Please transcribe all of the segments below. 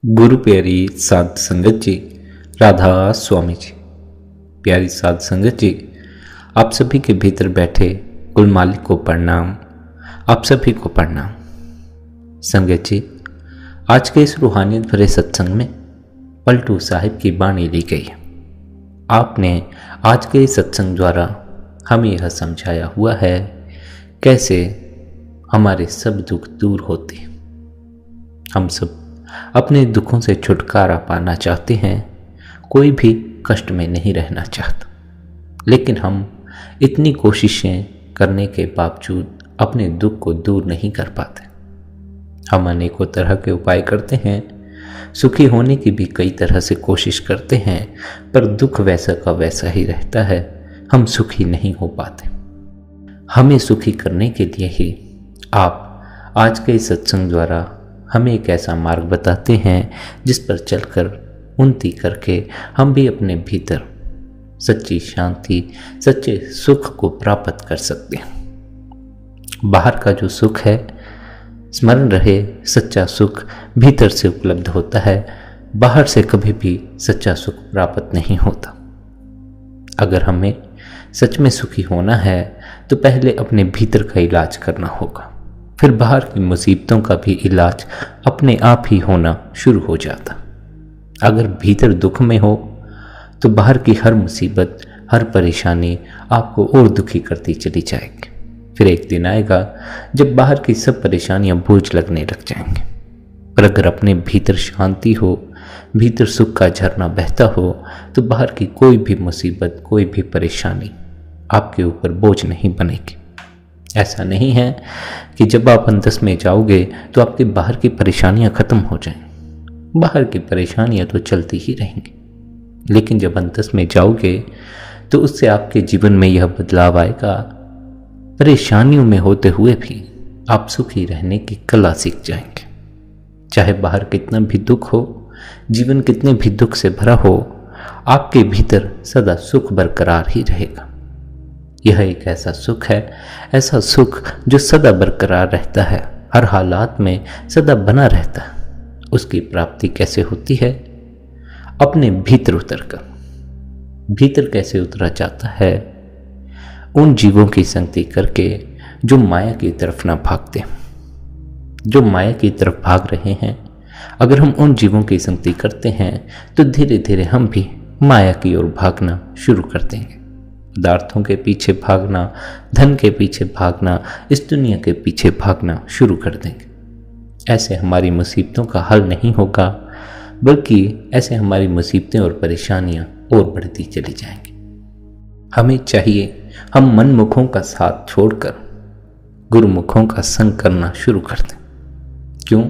गुरु प्यारी साध संगत जी, राधा स्वामी जी। प्यारी साध संगत जी, आप सभी के भीतर बैठे कुल मालिक को प्रणाम। आप सभी को प्रणाम। संगत जी, आज के इस रूहानियत भरे सत्संग में पलटू साहिब की वाणी ली गई है। आपने आज के इस सत्संग द्वारा हमें यह समझाया हुआ है कैसे हमारे सब दुख दूर होते हैं। हम सब अपने दुखों से छुटकारा पाना चाहते हैं, कोई भी कष्ट में नहीं रहना चाहता, लेकिन हम इतनी कोशिशें करने के बावजूद अपने दुख को दूर नहीं कर पाते। हम अनेकों तरह के उपाय करते हैं, सुखी होने की भी कई तरह से कोशिश करते हैं, पर दुख वैसा का वैसा ही रहता है। हम सुखी नहीं हो पाते। हमें सुखी करने के लिए ही आप आज के इस सत्संग द्वारा हमें एक ऐसा मार्ग बताते हैं जिस पर चलकर उन्नति करके हम भी अपने भीतर सच्ची शांति, सच्चे सुख को प्राप्त कर सकते हैं। बाहर का जो सुख है, स्मरण रहे, सच्चा सुख भीतर से उपलब्ध होता है, बाहर से कभी भी सच्चा सुख प्राप्त नहीं होता। अगर हमें सच में सुखी होना है तो पहले अपने भीतर का इलाज करना होगा, फिर बाहर की मुसीबतों का भी इलाज अपने आप ही होना शुरू हो जाता। अगर भीतर दुख में हो तो बाहर की हर मुसीबत, हर परेशानी आपको और दुखी करती चली जाएगी। फिर एक दिन आएगा जब बाहर की सब परेशानियां बोझ लगने लग जाएंगे। पर अगर अपने भीतर शांति हो, भीतर सुख का झरना बहता हो, तो बाहर की कोई भी मुसीबत, कोई भी परेशानी आपके ऊपर बोझ नहीं बनेगी। ऐसा नहीं है कि जब आप अंतस में जाओगे तो आपके बाहर की परेशानियां खत्म हो जाएं। बाहर की परेशानियां तो चलती ही रहेंगी, लेकिन जब अंतस में जाओगे तो उससे आपके जीवन में यह बदलाव आएगा। परेशानियों में होते हुए भी आप सुखी रहने की कला सीख जाएंगे। चाहे बाहर कितना भी दुख हो, जीवन कितने भी दुख से भरा हो, आपके भीतर सदा सुख बरकरार ही रहेगा। यह एक ऐसा सुख है, ऐसा सुख जो सदा बरकरार रहता है, हर हालात में सदा बना रहता है। उसकी प्राप्ति कैसे होती है? अपने भीतर उतरकर। भीतर कैसे उतरा जाता है? उन जीवों की संगति करके जो माया की तरफ ना भागते, जो माया की तरफ भाग रहे हैं। अगर हम उन जीवों की संगति करते हैं तो धीरे धीरे हम भी माया की ओर भागना शुरू कर देंगे। पदार्थों के पीछे भागना, धन के पीछे भागना, इस दुनिया के पीछे भागना शुरू कर देंगे। ऐसे हमारी मुसीबतों का हल नहीं होगा, बल्कि ऐसे हमारी मुसीबतें और परेशानियां और बढ़ती चली जाएंगी। हमें चाहिए हम मनमुखों का साथ छोड़कर गुरुमुखों का संग करना शुरू कर दें। क्यों?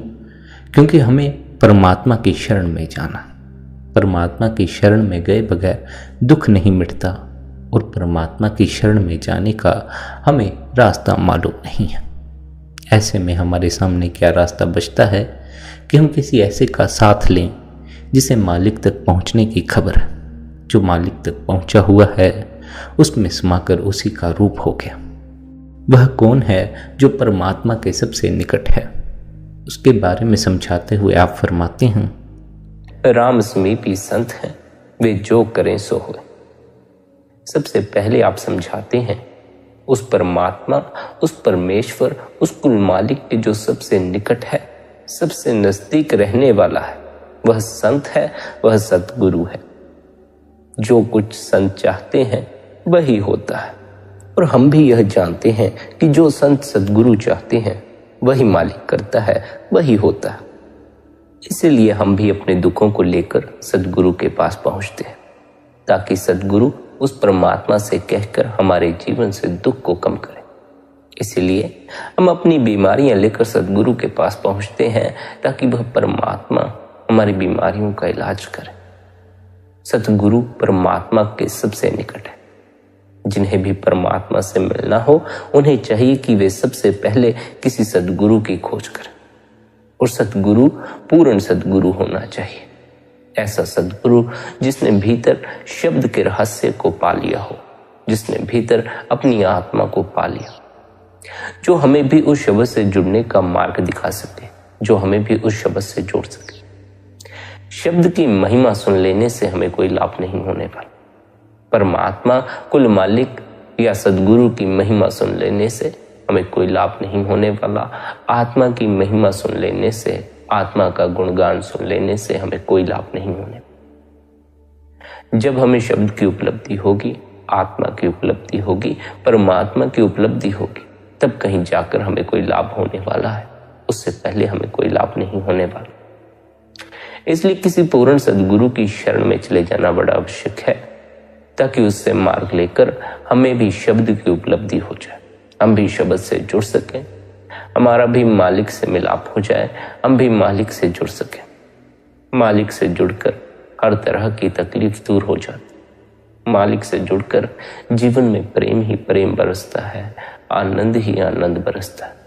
क्योंकि हमें परमात्मा की शरण में जाना। परमात्मा की शरण में गए बगैर दुख नहीं मिटता, और परमात्मा की शरण में जाने का हमें रास्ता मालूम नहीं है। ऐसे में हमारे सामने क्या रास्ता बचता है कि हम किसी ऐसे का साथ लें जिसे मालिक तक पहुंचने की खबर है। जो मालिक तक पहुंचा हुआ है उसमें समाकर उसी का रूप हो गया। वह कौन है जो परमात्मा के सबसे निकट है? उसके बारे में समझाते हुए आप फरमाते हैं, राम समीपी संत हैं, वे जो करें सो होए। सबसे पहले आप समझाते हैं उस परमात्मा, उस परमेश्वर, उस कुल मालिक के जो सबसे निकट है, सबसे नजदीक रहने वाला है, वह संत है, वह सतगुरु है। जो कुछ संत चाहते हैं वही होता है, और हम भी यह जानते हैं कि जो संत सतगुरु चाहते हैं वही मालिक करता है, वही होता है। इसीलिए हम भी अपने दुखों को लेकर सतगुरु के पास पहुंचते हैं, ताकि सतगुरु उस परमात्मा से कहकर हमारे जीवन से दुख को कम करें। इसीलिए हम अपनी बीमारियां लेकर सतगुरु के पास पहुंचते हैं, ताकि वह परमात्मा हमारी बीमारियों का इलाज करे। सतगुरु परमात्मा के सबसे निकट है। जिन्हें भी परमात्मा से मिलना हो, उन्हें चाहिए कि वे सबसे पहले किसी सतगुरु की खोज करें, और सतगुरु पूर्ण सतगुरु होना चाहिए। ऐसा सतगुरु जिसने भीतर शब्द के रहस्य को पा लिया हो, जिसने भीतर अपनी आत्मा को पा लिया, जो हमें भी उस शब्द से जुड़ने का मार्ग दिखा सके, जो हमें भी उस शब्द से जोड़ सके। शब्द की महिमा सुन लेने से हमें कोई लाभ नहीं होने वाला। परमात्मा, कुल मालिक या सदगुरु की महिमा सुन लेने से हमें कोई लाभ नहीं होने वाला। आत्मा की महिमा सुन लेने से, आत्मा का गुणगान सुन लेने से हमें कोई लाभ नहीं होने। जब हमें शब्द की उपलब्धि होगी, आत्मा की उपलब्धि होगी, परमात्मा की उपलब्धि होगी, तब कहीं जाकर हमें कोई लाभ होने वाला है। उससे पहले हमें कोई लाभ नहीं होने वाला। इसलिए किसी पूर्ण सदगुरु की शरण में चले जाना बड़ा आवश्यक है, ताकि उससे मार्ग लेकर हमें भी शब्द की उपलब्धि हो जाए, हम भी शब्द से जुड़ सकें, हमारा भी मालिक से मिलाप हो जाए, हम भी मालिक से जुड़ सकें। मालिक से जुड़कर हर तरह की तकलीफ दूर हो जाती। मालिक से जुड़कर जीवन में प्रेम ही प्रेम बरसता है, आनंद ही आनंद बरसता है।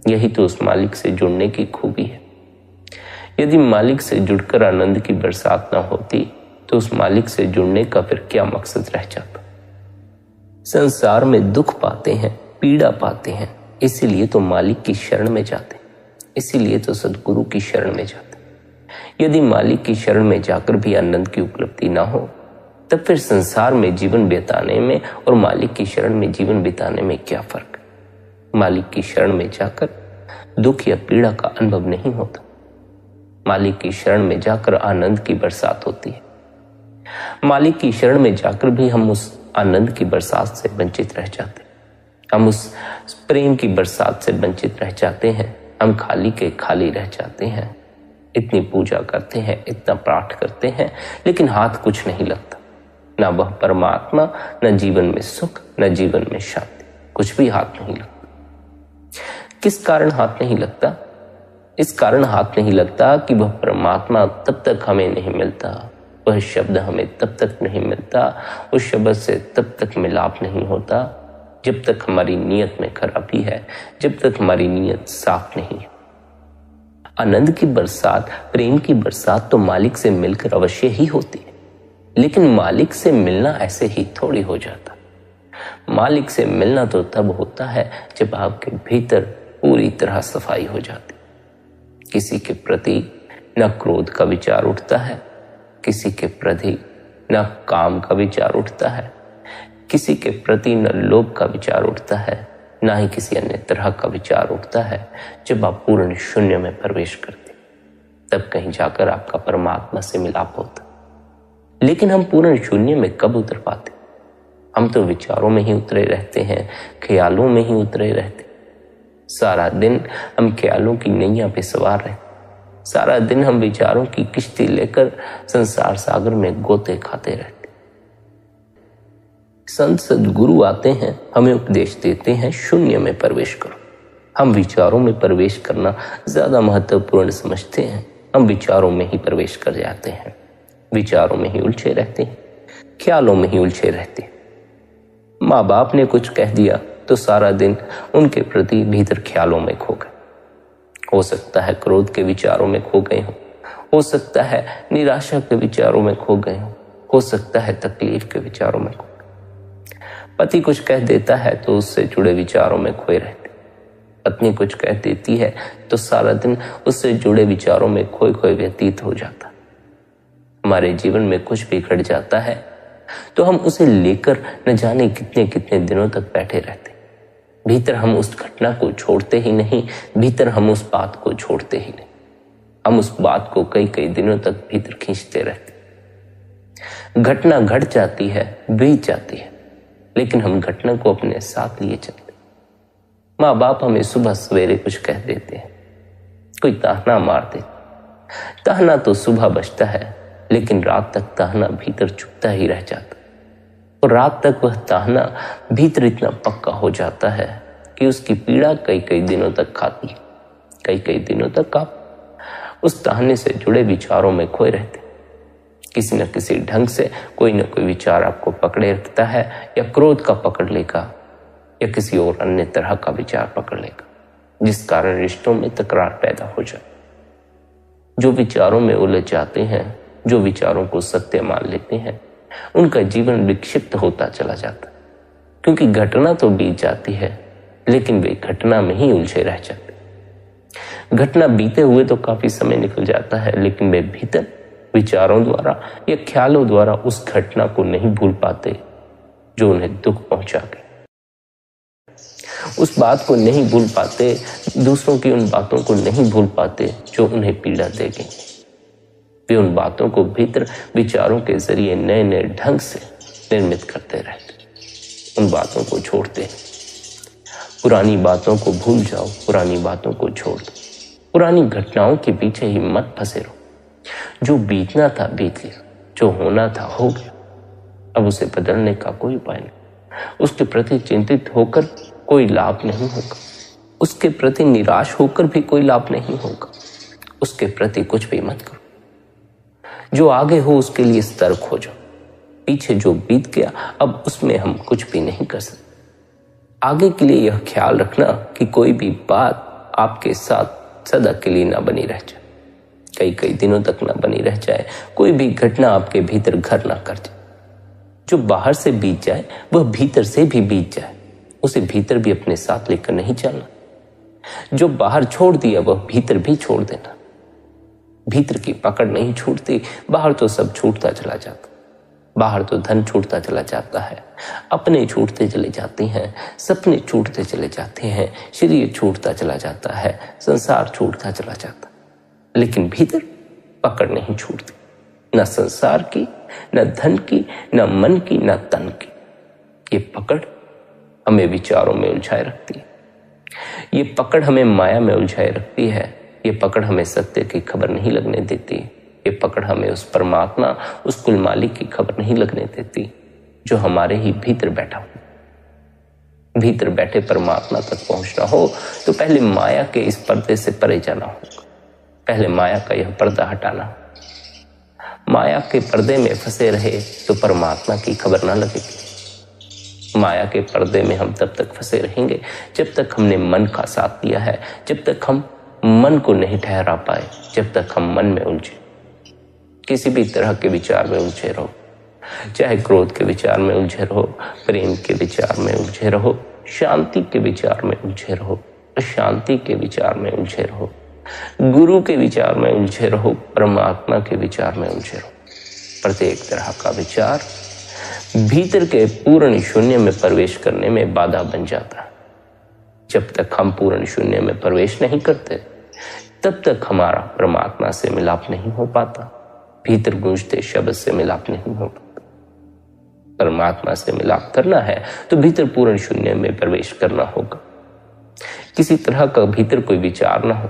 यही तो उस मालिक से जुड़ने की खूबी है। यदि मालिक से जुड़कर आनंद की बरसात ना होती तो उस मालिक से जुड़ने का फिर क्या मकसद रह जाता। संसार में दुख पाते हैं, पीड़ा पाते हैं, इसीलिए तो मालिक की शरण में जाते, इसीलिए तो सदगुरु की शरण में जाते। यदि मालिक की शरण में जाकर भी आनंद की उपलब्धि ना हो, तब फिर संसार में जीवन बिताने में और मालिक की शरण में जीवन बिताने में क्या फर्क। मालिक की शरण में जाकर दुख या पीड़ा का अनुभव नहीं होता। मालिक की शरण में जाकर आनंद की बरसात होती है। मालिक की शरण में जाकर भी हम उस आनंद की बरसात से वंचित रह जाते हैं, हम उस प्रेम की बरसात से वंचित रह जाते हैं, हम खाली के खाली रह जाते हैं। इतनी पूजा करते हैं, इतना पाठ करते हैं, लेकिन हाथ कुछ नहीं लगता। ना वह परमात्मा, न जीवन में सुख, न जीवन में शांति, कुछ भी हाथ नहीं लगता। किस कारण हाथ नहीं लगता? इस कारण हाथ नहीं लगता कि वह परमात्मा तब तक हमें नहीं मिलता, वह शब्द हमें तब तक नहीं मिलता, उस शब्द से तब तक मिलाप नहीं होता जब तक हमारी नीयत में खराबी है, जब तक हमारी नीयत साफ नहीं है। आनंद की बरसात, प्रेम की बरसात तो मालिक से मिलकर अवश्य ही होती है, लेकिन मालिक से मिलना ऐसे ही थोड़ी हो जाता। मालिक से मिलना तो तब होता है जब आपके भीतर पूरी तरह सफाई हो जाती। किसी के प्रति न क्रोध का विचार उठता है, किसी के प्रति न काम का विचार उठता है, किसी के प्रति न लोभ का विचार उठता है, ना ही किसी अन्य तरह का विचार उठता है। जब आप पूर्ण शून्य में प्रवेश करते, तब कहीं जाकर आपका परमात्मा से मिलाप होता। लेकिन हम पूर्ण शून्य में कब उतर पाते? हम तो विचारों में ही उतरे रहते हैं, ख्यालों में ही उतरे रहते। सारा दिन हम ख्यालों की नैया पे सवार रहते, सारा दिन हम विचारों की किश्ती लेकर संसार सागर में गोते खाते रहते। संत सदगुरु आते हैं, हमें उपदेश देते हैं, शून्य में प्रवेश करो। हम विचारों में प्रवेश करना ज्यादा महत्वपूर्ण समझते हैं। हम विचारों में ही प्रवेश कर जाते हैं, विचारों में ही उलझे रहते हैं, ख्यालों में ही उलझे रहते हैं। माँ बाप ने कुछ कह दिया तो सारा दिन उनके प्रति भीतर ख्यालों में खो गए। हो सकता है क्रोध के विचारों में खो गए हो सकता है निराशा के विचारों में खो गए हो सकता है तकलीफ के विचारों में खो। पति कुछ कह देता है तो उससे जुड़े विचारों में खोए रहते, पत्नी कुछ कह देती है तो सारा दिन उससे जुड़े विचारों में खोए खोए व्यतीत हो जाता। हमारे जीवन में कुछ भी घट जाता है तो हम उसे लेकर न जाने कितने कितने दिनों तक बैठे रहते। भीतर हम उस घटना को छोड़ते ही नहीं, भीतर हम उस बात को छोड़ते ही नहीं। हम उस बात को कई कई दिनों तक भीतर खींचते रहते। घटना घट जाती है, बीत जाती है, लेकिन हम घटना को अपने साथ लिए चलते। माँ बाप हमें सुबह सवेरे कुछ कह देते हैं, कोई ताहना मार देते। ताहना तो सुबह बजता है, लेकिन रात तक ताहना भीतर चुभता ही रह जाता, और रात तक वह ताहना भीतर इतना पक्का हो जाता है कि उसकी पीड़ा कई कई दिनों तक खाती है। कई कई दिनों तक आप उस ताहने से जुड़े विचारों में खोए रहते। किसी न किसी ढंग से कोई न कोई विचार आपको पकड़े रखता है, या क्रोध का पकड़ लेगा, या किसी और अन्य तरह का विचार पकड़ लेगा, जिस कारण रिश्तों में तकरार पैदा हो जाए। जो विचारों में उलझ जाते हैं, जो विचारों को सत्य मान लेते हैं, उनका जीवन विक्षिप्त होता चला जाता, क्योंकि घटना तो बीत जाती है, लेकिन वे घटना में ही उलझे रह जाते। घटना बीते हुए तो काफी समय निकल जाता है, लेकिन वे भीतर विचारों द्वारा या ख्यालों द्वारा उस घटना को नहीं भूल पाते जो उन्हें दुख पहुंचा गई। उस बात को नहीं भूल पाते, दूसरों की उन बातों को नहीं भूल पाते जो उन्हें पीड़ा दे गई। वे उन बातों को भीतर विचारों के जरिए नए नए ढंग से निर्मित करते रहते। उन बातों को छोड़ते हैं। पुरानी बातों को भूल जाओ, पुरानी बातों को छोड़ दो। पुरानी घटनाओं के पीछे ही मत फंसे रहो। जो बीतना था बीत गया, जो होना था हो गया। अब उसे बदलने का कोई उपाय नहीं। उसके प्रति चिंतित होकर कोई लाभ नहीं होगा। उसके प्रति निराश होकर भी कोई लाभ नहीं होगा। उसके प्रति कुछ भी मत करो। जो आगे हो उसके लिए सतर्क हो जाओ। पीछे जो बीत गया अब उसमें हम कुछ भी नहीं कर सकते। आगे के लिए यह ख्याल रखना कि कोई भी बात आपके साथ सदा के लिए ना बनी रह जाए, कई कई दिनों तक ना बनी रह जाए। कोई भी घटना आपके भीतर घर ना कर जाए। जो बाहर से बीत जाए वह भीतर से भी बीत जाए। उसे भीतर भी अपने साथ लेकर नहीं चलना। जो बाहर छोड़ दिया वह भीतर भी छोड़ देना। भीतर की पकड़ नहीं छूटती। बाहर तो सब छूटता चला जाता। बाहर तो धन छूटता चला जाता है, अपने छूटते चले जाते हैं, सपने छूटते चले जाते हैं, शरीर छूटता चला जाता है, संसार छूटता चला जाता। लेकिन भीतर पकड़ नहीं छूटती, न संसार की, न धन की, न मन की, न तन की। ये पकड़ हमें विचारों में उलझाए रखती है। ये पकड़ हमें माया में उलझाए रखती है। ये पकड़ हमें सत्य की खबर नहीं लगने देती। ये पकड़ हमें उस परमात्मा, उस कुल मालिक की खबर नहीं लगने देती जो हमारे ही भीतर बैठा हो। भीतर बैठे परमात्मा तक पहुंचना हो तो पहले माया के इस पर्दे से परे जाना होगा। पहले माया का यह पर्दा हटाना होगा। माया के पर्दे में फंसे रहे तो परमात्मा की खबर ना लगेगी। माया के पर्दे में हम तब तक फंसे रहेंगे जब तक हमने मन का साथ दिया है, जब तक हम मन को नहीं ठहरा पाए, जब तक हम मन में उलझे। किसी भी तरह के विचार में उलझे रहो, चाहे क्रोध के विचार में उलझे रहो, प्रेम के विचार में उलझे रहो, शांति के विचार में उलझे रहो, अशांति के विचार में उलझे रहो, गुरु के विचार में उलझे रहो, परमात्मा के विचार में उलझे रहो। प्रत्येक तरह का विचार भीतर के पूर्ण शून्य में प्रवेश करने में बाधा बन जाता है। जब तक हम पूर्ण शून्य में प्रवेश नहीं करते तब तक हमारा परमात्मा से मिलाप नहीं हो पाता। भीतर गूंजते शब्द से मिलाप नहीं हो पाता। परमात्मा से मिलाप करना है तो भीतर पूर्ण शून्य में प्रवेश करना होगा। किसी तरह का भीतर कोई विचार ना हो,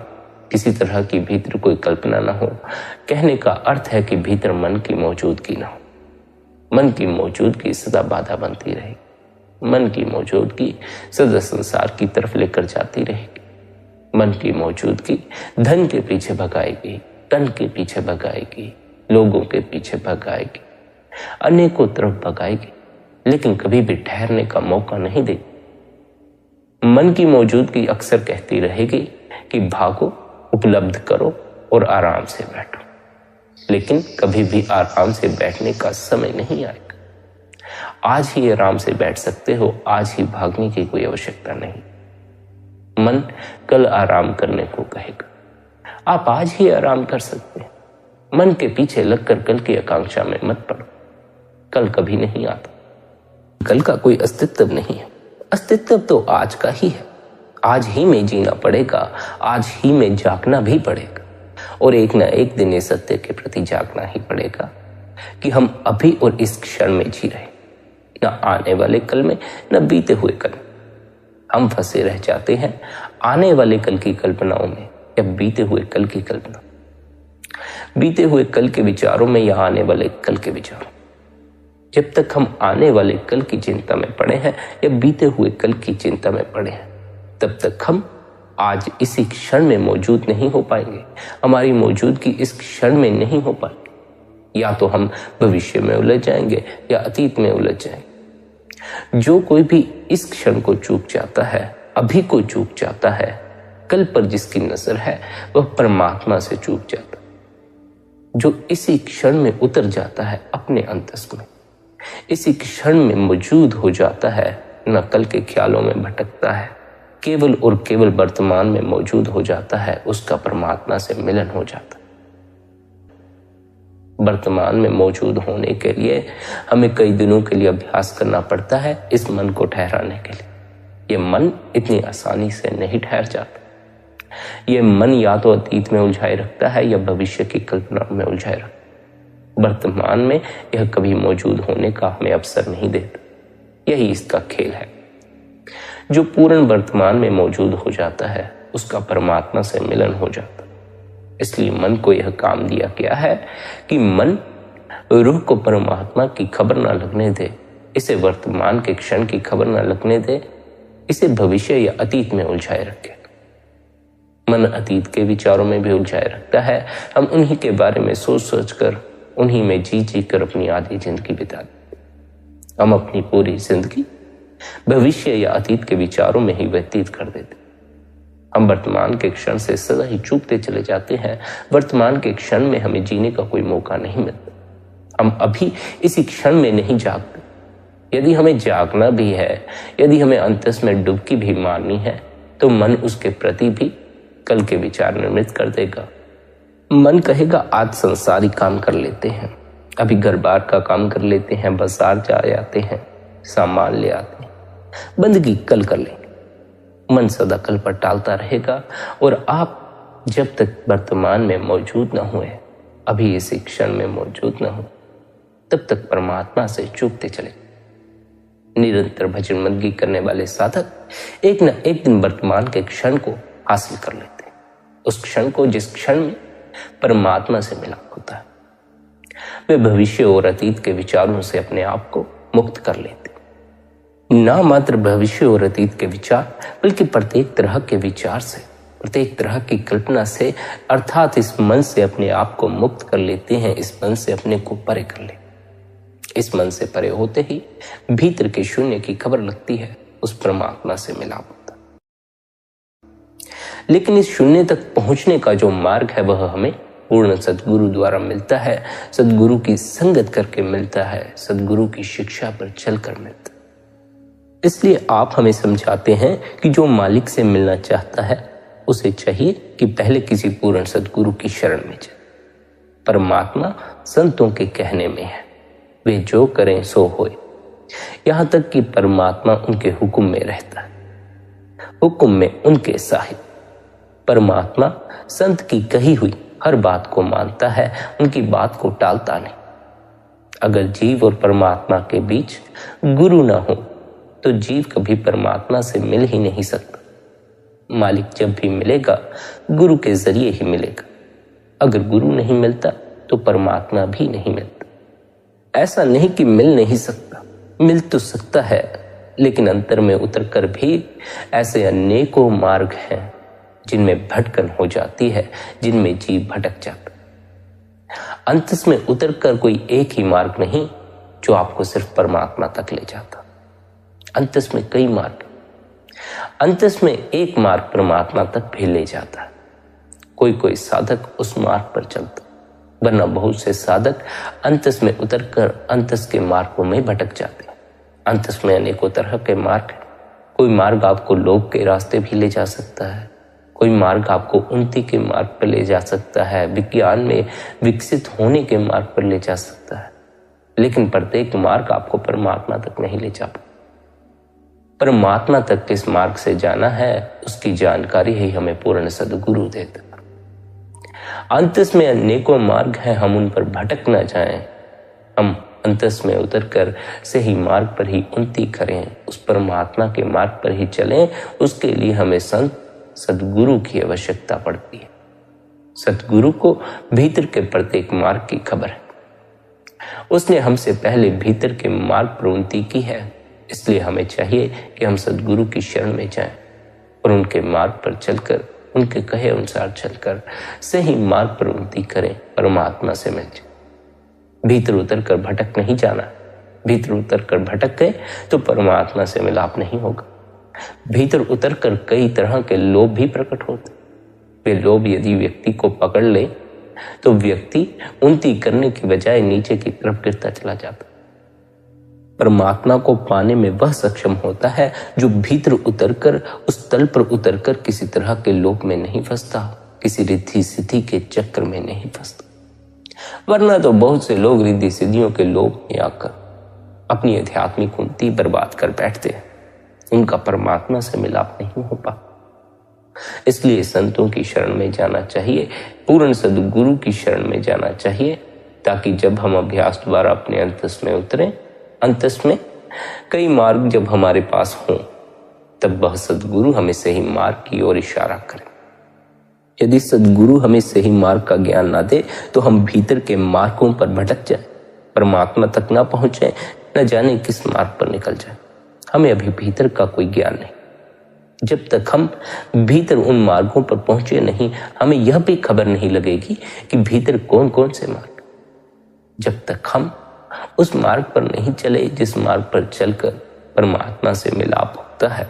किसी तरह की भीतर कोई कल्पना ना हो। कहने का अर्थ है कि भीतर मन की मौजूदगी ना हो। मन की मौजूदगी सदा बाधा बनती रहेगी। मन की मौजूदगी सदा संसार की तरफ लेकर जाती रहेगी। मन की मौजूदगी धन के पीछे भगाएगी, तन के पीछे भगाएगी, लोगों के पीछे भगाएगी, अनेकों तरफ भगाएगी, लेकिन कभी भी ठहरने का मौका नहीं देगी। मन की मौजूदगी अक्सर कहती रहेगी कि भागो, उपलब्ध करो और आराम से बैठो, लेकिन कभी भी आराम से बैठने का समय नहीं आएगा। आज ही आराम से बैठ सकते हो, आज ही भागने की कोई आवश्यकता नहीं। मन कल आराम करने को कहेगा, आप आज ही आराम कर सकते हैं। मन के पीछे लगकर कल की आकांक्षा में मत पड़ो। कल कभी नहीं आता। कल का कोई अस्तित्व नहीं है। अस्तित्व तो आज का ही है। आज ही में जीना पड़ेगा, आज ही में जागना भी पड़ेगा, और एक ना एक दिन इस सत्य के प्रति जागना ही पड़ेगा कि हम अभी और इस क्षण में जी रहे, न आने वाले कल में, न बीते हुए कल। हम फंसे रह जाते हैं आने वाले कल की कल्पनाओं में या बीते हुए कल की कल्पना, बीते हुए कल के विचारों में या आने वाले कल के विचारों। जब तक हम आने वाले कल की चिंता में पड़े हैं या बीते हुए कल की चिंता में पड़े हैं, तब तक हम आज इसी क्षण में मौजूद नहीं हो पाएंगे। हमारी मौजूदगी इस क्षण में नहीं हो पाएगी। या तो हम भविष्य में उलझ जाएंगे या अतीत में उलझ जाएंगे। जो कोई भी इस क्षण को चूक जाता है, अभी को चूक जाता है, कल पर जिसकी नजर है वह परमात्मा से चूक जाता है। जो इसी क्षण में उतर जाता है अपने अंतस में, इसी क्षण में मौजूद हो जाता है, न कल के ख्यालों में भटकता है, केवल और केवल वर्तमान में मौजूद हो जाता है, उसका परमात्मा से मिलन हो जाता है। वर्तमान में मौजूद होने के लिए हमें कई दिनों के लिए अभ्यास करना पड़ता है इस मन को ठहराने के लिए। ये मन इतनी आसानी से नहीं ठहर जाता। ये मन या तो अतीत में उलझाए रखता है या भविष्य की कल्पना में उलझाए रखता है। वर्तमान में यह कभी मौजूद होने का हमें अवसर नहीं देता। यही इसका खेल है। जो पूर्ण वर्तमान में मौजूद हो जाता है उसका परमात्मा से मिलन हो जाता है। इसलिए मन को यह काम दिया गया है कि मन रूह को परमात्मा की खबर न लगने दे, इसे वर्तमान के क्षण की खबर न लगने दे, इसे भविष्य या अतीत में उलझाए रखे। मन अतीत के विचारों में भी उलझाए रखता है। हम उन्हीं के बारे में सोच सोच कर, उन्हीं में जी जी कर अपनी आधी जिंदगी बिता देते। हम अपनी पूरी जिंदगी भविष्य या अतीत के विचारों में ही व्यतीत कर देते। हम वर्तमान के क्षण से सदा ही चूकते चले जाते हैं। वर्तमान के क्षण में हमें जीने का कोई मौका नहीं मिलता। हम अभी इसी क्षण में नहीं जागते। यदि हमें जागना भी है, यदि हमें अंतस में डुबकी भी मारनी है, तो मन उसके प्रति भी कल के विचार निर्मित कर देगा। मन कहेगा आज संसारी काम कर लेते हैं, अभी घर बार का काम कर लेते हैं, बाजार जा आते हैं, सामान ले आते हैं, बंदगी कल कर लेंगे। मन सदा कल पर टालता रहेगा और आप जब तक वर्तमान में मौजूद न हुए, अभी इसी क्षण में मौजूद न हो, तब तक परमात्मा से चूकते चले। निरंतर भजन बंदगी करने वाले साधक एक न एक दिन वर्तमान के क्षण को हासिल कर लेते हैं, उस क्षण को जिस क्षण में परमात्मा से मिलाप होता है। वे भविष्य और अतीत के विचारों से अपने आप को मुक्त कर लेते हैं। ना मात्र भविष्य और अतीत के विचार, बल्कि प्रत्येक तरह के विचार से, प्रत्येक तरह की कल्पना से, अर्थात इस मन से अपने आप को मुक्त कर लेते हैं। इस मन से अपने को परे कर लेते। इस मन से परे होते ही भीतर के शून्य की खबर लगती है, उस परमात्मा से मिलाप होता। लेकिन इस शून्य तक पहुंचने का जो मार्ग है वह हमें पूर्ण सद्गुरु द्वारा मिलता है, सद्गुरु की संगत करके मिलता है, सद्गुरु की शिक्षा पर चलकर मिलता है। इसलिए आप हमें समझाते हैं कि जो मालिक से मिलना चाहता है उसे चाहिए कि पहले किसी पूर्ण सद्गुरु की शरण में जाए। परमात्मा संतों के कहने में है, वे जो करें सो होए। यहां तक कि परमात्मा उनके हुक्म में रहता है, हुक्म में उनके साहिब। परमात्मा संत की कही हुई हर बात को मानता है, उनकी बात को टालता नहीं। अगर जीव और परमात्मा के बीच गुरु ना हो तो जीव कभी परमात्मा से मिल ही नहीं सकता। मालिक जब भी मिलेगा गुरु के जरिए ही मिलेगा। अगर गुरु नहीं मिलता तो परमात्मा भी नहीं मिलता। ऐसा नहीं कि मिल नहीं सकता, मिल तो सकता है, लेकिन अंतर में उतरकर भी ऐसे अनेकों मार्ग हैं जिनमें भटकन हो जाती है, जिनमें जीव भटक जाता। अंतस में उतरकर कोई एक ही मार्ग नहीं जो आपको सिर्फ परमात्मा तक ले जाता। अंतस में कई मार्ग, अंतस में एक मार्ग परमात्मा तक भी ले जाता है। कोई कोई साधक उस मार्ग पर चलता, वरना बहुत से साधक अंतस में उतरकर अंतस के मार्गों में भटक जाते हैं। अंतस में अनेकों तरह के मार्ग हैं। कोई मार्ग आपको लोभ के रास्ते भी ले जा सकता है, कोई मार्ग आपको उन्नति के मार्ग पर ले जा सकता है, विज्ञान में विकसित होने के मार्ग पर ले जा सकता है, लेकिन प्रत्येक मार्ग आपको परमात्मा तक नहीं ले जा पाता। परमात्मा तक किस मार्ग से जाना है उसकी जानकारी ही हमें पूर्ण सद्गुरु देता। अंतस में अनेकों मार्ग हैं, हम उन पर भटक न जाएं। हम अंतस में उतरकर सही मार्ग पर ही उन्नति करें, उस परमात्मा के मार्ग पर ही चलें। उसके लिए हमें संत सद्गुरु की आवश्यकता पड़ती है। सद्गुरु को भीतर के प्रत्येक मार्ग की खबर है। उसने हमसे पहले भीतर के मार्ग पर उन्नति की है, इसलिए हमें चाहिए कि हम सद्गुरु की शरण में जाएं और उनके मार्ग पर चलकर, उनके कहे अनुसार चलकर सही मार्ग पर उन्नति करें, परमात्मा से मिल जाए। भीतर उतरकर भटक नहीं जाना। भीतर उतरकर भटक गए तो परमात्मा से मिलाप नहीं होगा। भीतर उतरकर कई तरह के लोभ भी प्रकट होते। वे लोभ यदि व्यक्ति को पकड़ ले तो व्यक्ति उन्नति करने की बजाय नीचे की तरफ गिरता चला जाता। परमात्मा को पाने में वह सक्षम होता है जो भीतर उतरकर, उस तल पर उतरकर किसी तरह के लोभ में नहीं फंसता, किसी रिद्धि सिद्धि के चक्कर में नहीं फंसता। वरना तो बहुत से लोग रिद्धि सिद्धियों के लोभ में आकर अपनी आध्यात्मिक उन्नति बर्बाद कर बैठते हैं। उनका परमात्मा से मिलाप नहीं हो पाता। इसलिए संतों की शरण में जाना चाहिए, पूर्ण सद्गुरु की शरण में जाना चाहिए, ताकि जब हम अभ्यास द्वारा अपने अंतस में उतरें, अंतस में कई मार्ग जब हमारे पास हों, तब वह सद्गुरु हमें सही मार्ग की ओर इशारा करे। यदि सद्गुरु हमें सही मार्ग का ज्ञान ना दे तो हम भीतर के मार्गों पर भटक जाए, परमात्मा तक ना पहुंचे, न जाने किस मार्ग पर निकल जाए। हमें अभी भीतर का कोई ज्ञान नहीं। जब तक हम भीतर उन मार्गों पर पहुंचे नहीं, हमें यह भी खबर नहीं लगेगी कि भीतर कौन कौन से मार्ग। जब तक हम उस मार्ग पर नहीं चले जिस मार्ग पर चलकर परमात्मा से मिलाप होता है,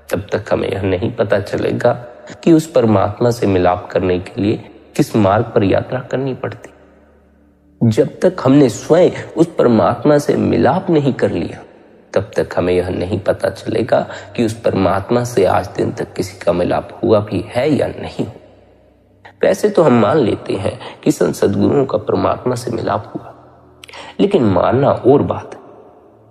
तब तक हमें यह नहीं पता चलेगा कि उस परमात्मा से मिलाप करने के लिए किस मार्ग पर यात्रा करनी पड़ती। जब तक हमने स्वयं उस परमात्मा से मिलाप नहीं कर लिया, तब तक हमें यह नहीं पता चलेगा कि उस परमात्मा से आज दिन तक किसी का मिलाप हुआ भी है या नहीं। वैसे तो हम मान लेते हैं कि संत सद्गुरुओं का परमात्मा से मिलाप हुआ, लेकिन मानना और बात है।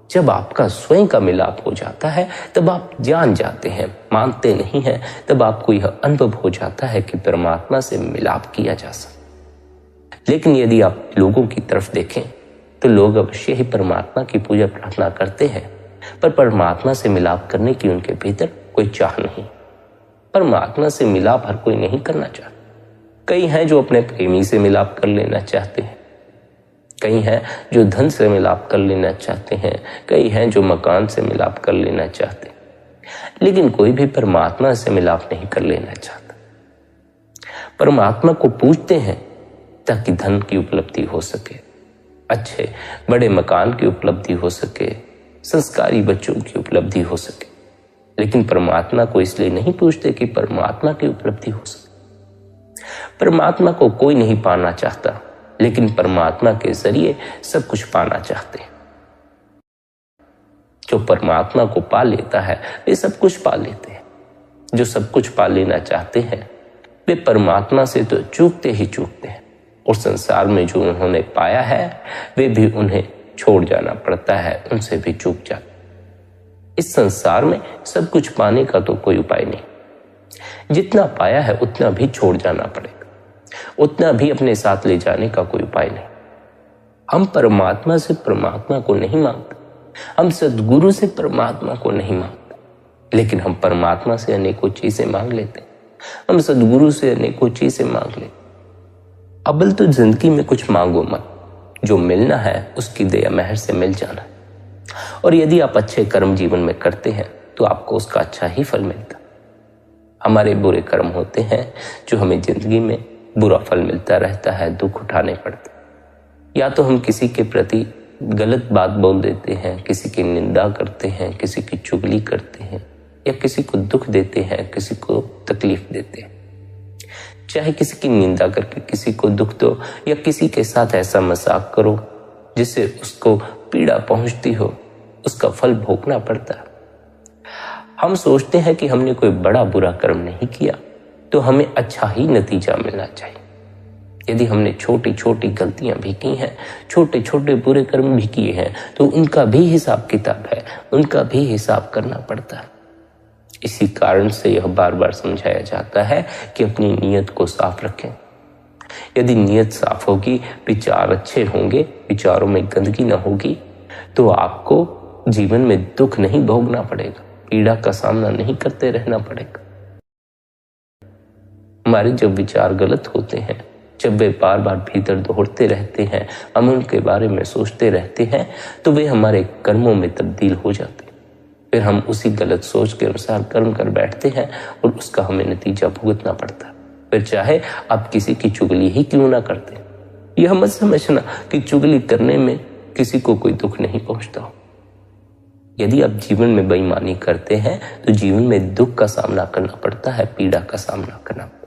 जब आपका स्वयं का मिलाप हो जाता है तब आप जान जाते हैं, मानते नहीं हैं, तब आपको यह अनुभव हो जाता है कि परमात्मा से मिलाप किया जा सकता। लेकिन यदि आप लोगों की तरफ देखें तो लोग अवश्य ही परमात्मा की पूजा प्रार्थना करते हैं, पर परमात्मा से मिलाप करने की उनके भीतर कोई चाह नहीं। परमात्मा से मिलाप हर कोई नहीं करना चाहता। कई हैं जो अपने प्रेमी से मिलाप कर लेना चाहते हैं, कई हैं जो धन से मिलाप कर लेना चाहते हैं, कई हैं जो मकान से मिलाप कर लेना चाहते हैं, लेकिन कोई भी परमात्मा से मिलाप नहीं कर लेना चाहता। परमात्मा को पूजते हैं ताकि धन की उपलब्धि हो सके, अच्छे बड़े मकान की उपलब्धि हो सके, संस्कारी बच्चों की उपलब्धि हो सके, लेकिन परमात्मा को इसलिए नहीं पूछते कि परमात्मा की उपलब्धि हो सके। परमात्मा को कोई नहीं पाना चाहता, लेकिन परमात्मा के जरिए सब कुछ पाना चाहते हैं। जो परमात्मा को पा लेता है वे सब कुछ पा लेते हैं। जो सब कुछ पा लेना चाहते हैं वे परमात्मा से तो चूकते ही चूकते हैं, और संसार में जो उन्होंने पाया है वे भी उन्हें छोड़ जाना पड़ता है, उनसे भी चूक जाते। इस संसार में सब कुछ पाने का तो कोई उपाय नहीं। जितना पाया है उतना भी छोड़ जाना पड़ेगा, उतना भी अपने साथ ले जाने का कोई उपाय नहीं। हम परमात्मा से परमात्मा को नहीं मांगते, हम सद्गुरु से परमात्मा को नहीं मांगते, लेकिन हम परमात्मा से अनेकों चीजें मांग लेते हैं, हम सद्गुरु से अनेकों चीजें मांग लेते। अबल तो जिंदगी में कुछ मांगो मत, जो मिलना है उसकी दया मेहर से मिल जाना। और यदि आप अच्छे कर्म जीवन में करते हैं तो आपको उसका अच्छा ही फल मिलता। हमारे बुरे कर्म होते हैं जो हमें जिंदगी में बुरा फल मिलता रहता है, दुख उठाने पड़ते। या तो हम किसी के प्रति गलत बात बोल देते हैं, किसी की निंदा करते हैं, किसी की चुगली करते हैं, या किसी को दुख देते हैं, किसी को तकलीफ देते हैं। चाहे किसी की निंदा करके किसी को दुख दो, या किसी के साथ ऐसा मजाक करो जिससे उसको पीड़ा पहुंचती हो, उसका फल भोगना पड़ता है। हम सोचते हैं कि हमने कोई बड़ा बुरा कर्म नहीं किया तो हमें अच्छा ही नतीजा मिलना चाहिए। यदि हमने छोटी छोटी गलतियां भी की हैं, छोटे छोटे बुरे कर्म भी किए हैं, तो उनका भी हिसाब किताब है, उनका भी हिसाब करना पड़ता है। इसी कारण से यह बार बार समझाया जाता है कि अपनी नीयत को साफ रखें। यदि नीयत साफ होगी, विचार अच्छे होंगे, विचारों में गंदगी न होगी, तो आपको जीवन में दुख नहीं भोगना पड़ेगा, पीड़ा का सामना नहीं करते रहना पड़ेगा। हमारे जब विचार गलत होते हैं, जब वे बार बार भीतर दौड़ते रहते हैं, हम उनके बारे में सोचते रहते हैं, तो वे हमारे कर्मों में तब्दील हो जाते हैं। फिर हम उसी गलत सोच के अनुसार कर्म कर बैठते हैं और उसका हमें नतीजा भुगतना पड़ता है। फिर चाहे आप किसी की चुगली ही क्यों ना करते, यह मत समझना कि चुगली करने में किसी को कोई दुख नहीं पहुंचता हो। यदि आप जीवन में बेईमानी करते हैं तो जीवन में दुख का सामना करना पड़ता है, पीड़ा का सामना करना पड़ता है।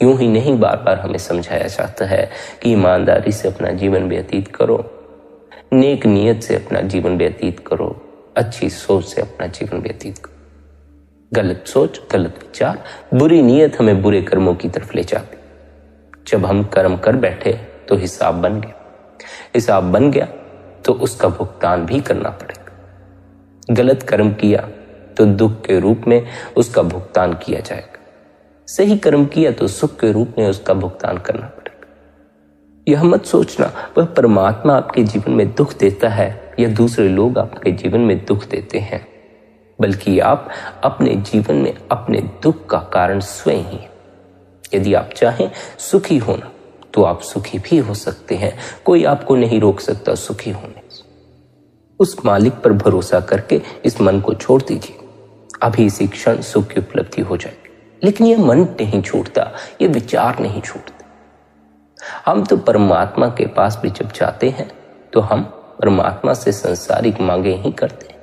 यूं ही नहीं, बार बार हमें समझाया जाता है कि ईमानदारी से अपना जीवन व्यतीत करो, नेक नियत से अपना जीवन व्यतीत करो, अच्छी सोच से अपना जीवन व्यतीत करो। गलत सोच, गलत विचार, बुरी नीयत हमें बुरे कर्मों की तरफ ले जाती। जब हम कर्म कर बैठे तो हिसाब बन गया, हिसाब बन गया तो उसका भुगतान भी करना पड़ेगा। गलत कर्म किया तो दुख के रूप में उसका भुगतान किया जाएगा, सही कर्म किया तो सुख के रूप में उसका भुगतान करना पड़ेगा। यह मत सोचना वह परमात्मा आपके जीवन में दुख देता है या दूसरे लोग आपके जीवन में दुख देते हैं, बल्कि आप अपने जीवन में अपने दुख का कारण स्वयं ही हैं। यदि आप चाहें सुखी होना तो आप सुखी भी हो सकते हैं, कोई आपको नहीं रोक सकता सुखी होने से। उस मालिक पर भरोसा करके इस मन को छोड़ दीजिए, अभी इसी क्षण सुख की उपलब्धि हो जाएगी। लेकिन यह मन नहीं छूटता, यह विचार नहीं छूटते। हम तो परमात्मा के पास भी जब जाते हैं तो हम परमात्मा से संसारिक मांगे ही करते हैं।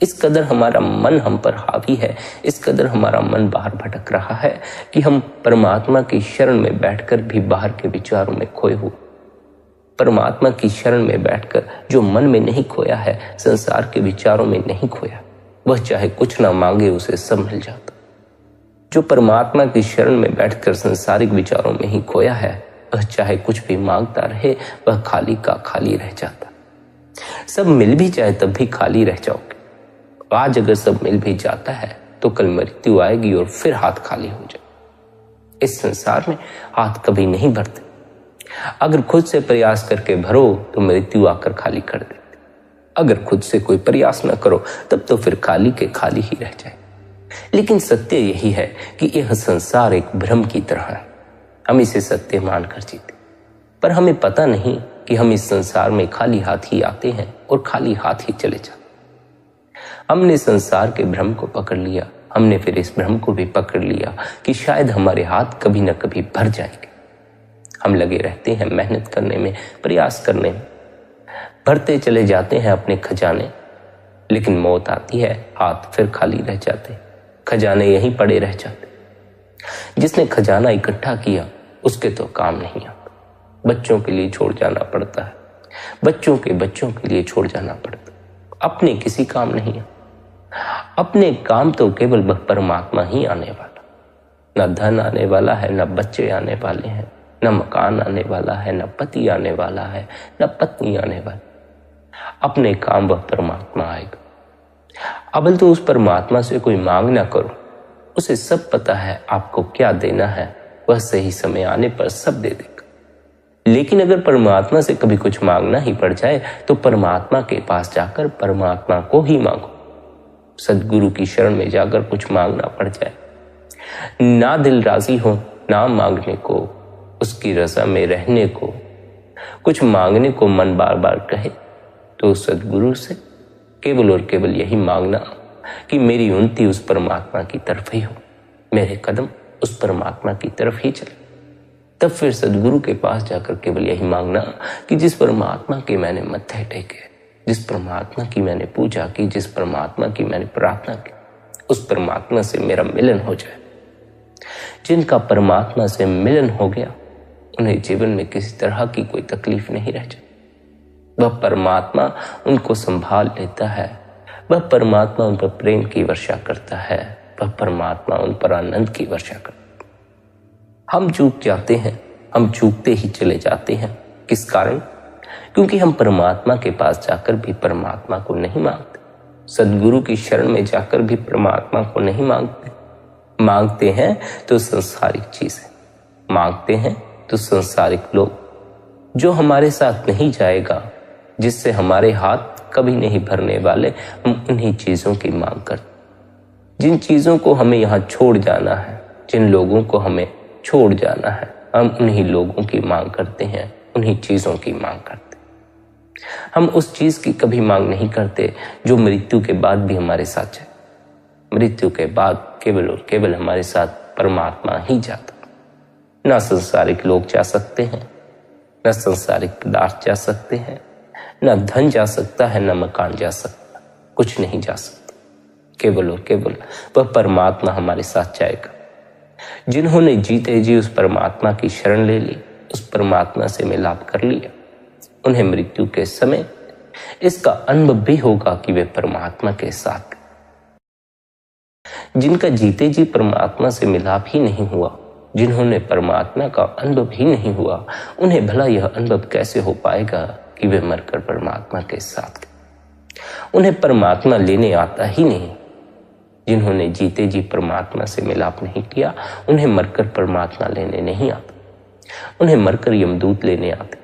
इस कदर हमारा मन हम पर हावी है, इस कदर हमारा मन बाहर भटक रहा है कि हम परमात्मा की शरण में बैठकर भी बाहर के विचारों में खोए हुए। परमात्मा की शरण में बैठकर जो मन में नहीं खोया है, संसार के विचारों में नहीं खोया, वह चाहे कुछ ना मांगे उसे सब मिल जाता। जो परमात्मा की शरण में बैठकर संसारिक विचारों में ही खोया है, वह चाहे कुछ भी मांगता रहे, वह खाली का खाली रह जाता। सब मिल भी जाए तब भी खाली रह जाओगे। आज अगर सब मिल भी जाता है तो कल मृत्यु आएगी और फिर हाथ खाली हो जाए। इस संसार में हाथ कभी नहीं भरते। अगर खुद से प्रयास करके भरो तो मृत्यु आकर खाली कर देती। अगर खुद से कोई प्रयास न करो तब तो फिर खाली के खाली ही रह जाए। लेकिन सत्य यही है कि यह संसार एक भ्रम की तरह है। हम इसे सत्य मानकर जीते, पर हमें पता नहीं कि हम इस संसार में खाली हाथ ही आते हैं और खाली हाथ ही चले जाते। हमने संसार के भ्रम को पकड़ लिया, हमने फिर इस भ्रम को भी पकड़ लिया कि शायद हमारे हाथ कभी न कभी भर जाएंगे। हम लगे रहते हैं मेहनत करने में, प्रयास करने में, भरते चले जाते हैं अपने खजाने, लेकिन मौत आती है, हाथ फिर खाली रह जाते, खजाने यहीं पड़े रह जाते। जिसने खजाना इकट्ठा किया उसके तो काम नहीं आता। बच्चों के लिए छोड़ जाना पड़ता है, बच्चों के बच्चों के लिए छोड़ जाना पड़ता है, अपने किसी काम नहीं है। अपने काम तो केवल वह परमात्मा ही आने वाला। न धन आने वाला है, न बच्चे आने वाले हैं, न मकान आने वाला है, न पति आने वाला है, न पत्नी आने वाली। अपने काम वह परमात्मा आएगा। अबल तो उस परमात्मा से कोई मांग ना करो, उसे सब पता है आपको क्या देना है, वह सही समय आने पर सब दे देगा। लेकिन अगर परमात्मा से कभी कुछ मांगना ही पड़ जाए तो परमात्मा के पास जाकर परमात्मा को ही मांगो। सद्गुरु की शरण में जाकर कुछ मांगना पड़ जाए, ना दिल राजी हो ना मांगने को, उसकी रजा में रहने को, कुछ मांगने को मन बार बार कहे, तो सद्गुरु से केवल और केवल यही मांगना कि मेरी उन्नति उस परमात्मा की तरफ ही हो, मेरे कदम उस परमात्मा की तरफ ही चले। तब फिर सद्गुरु के पास जाकर केवल यही मांगना कि जिस परमात्मा के मैंने मत्थे टेके, जिस परमात्मा की मैंने पूजा की, जिस परमात्मा की मैंने प्रार्थना की, उस परमात्मा से मेरा मिलन हो जाए। जिनका परमात्मा से मिलन हो गया उन्हें जीवन में किसी तरह की कोई तकलीफ नहीं रह जाती। वह परमात्मा उनको संभाल लेता है, वह परमात्मा उन पर प्रेम की वर्षा करता है, वह परमात्मा उन पर आनंद की वर्षा करता है। हम चूक जाते हैं, हम चूकते ही चले जाते हैं। किस कारण? क्योंकि हम परमात्मा के पास जाकर भी परमात्मा को नहीं मांगते, सद्गुरु की शरण में जाकर भी परमात्मा को नहीं मांगते। मांगते हैं तो संसारिक चीजें, मांगते हैं तो संसारिक लोग। जो हमारे साथ नहीं जाएगा, जिससे हमारे हाथ कभी नहीं भरने वाले, हम उन्हीं चीजों की मांग करते। जिन चीजों को हमें यहाँ छोड़ जाना है, जिन लोगों को हमें छोड़ जाना है, हम उन्हीं लोगों की मांग करते हैं, उन्हीं चीजों की मांग करते हैं। हम उस चीज की कभी मांग नहीं करते जो मृत्यु के बाद भी हमारे साथ जाए। मृत्यु के बाद केवल और केवल हमारे साथ परमात्मा ही जाता। ना संसारिक लोग जा सकते हैं, न संसारिक पदार्थ जा सकते हैं, न धन जा सकता है, न मकान जा सकता, कुछ नहीं जा सकता। केवल और केवल वह परमात्मा हमारे साथ जाएगा। जिन्होंने जीते जी उस परमात्मा की शरण ले ली, उस परमात्मा से मिलाप कर लिया, उन्हें मृत्यु के समय इसका अनुभव भी होगा कि वे परमात्मा के साथ। जिनका जीते जी परमात्मा से मिलाप ही नहीं हुआ, जिन्होंने परमात्मा का अनुभव ही नहीं हुआ, उन्हें भला यह अनुभव कैसे हो पाएगा कि वे मरकर परमात्मा के साथ गए। उन्हें परमात्मा लेने आता ही नहीं। जिन्होंने जीते जी परमात्मा से मिलाप नहीं किया, उन्हें मरकर परमात्मा लेने नहीं आता। उन्हें मरकर यमदूत लेने आते।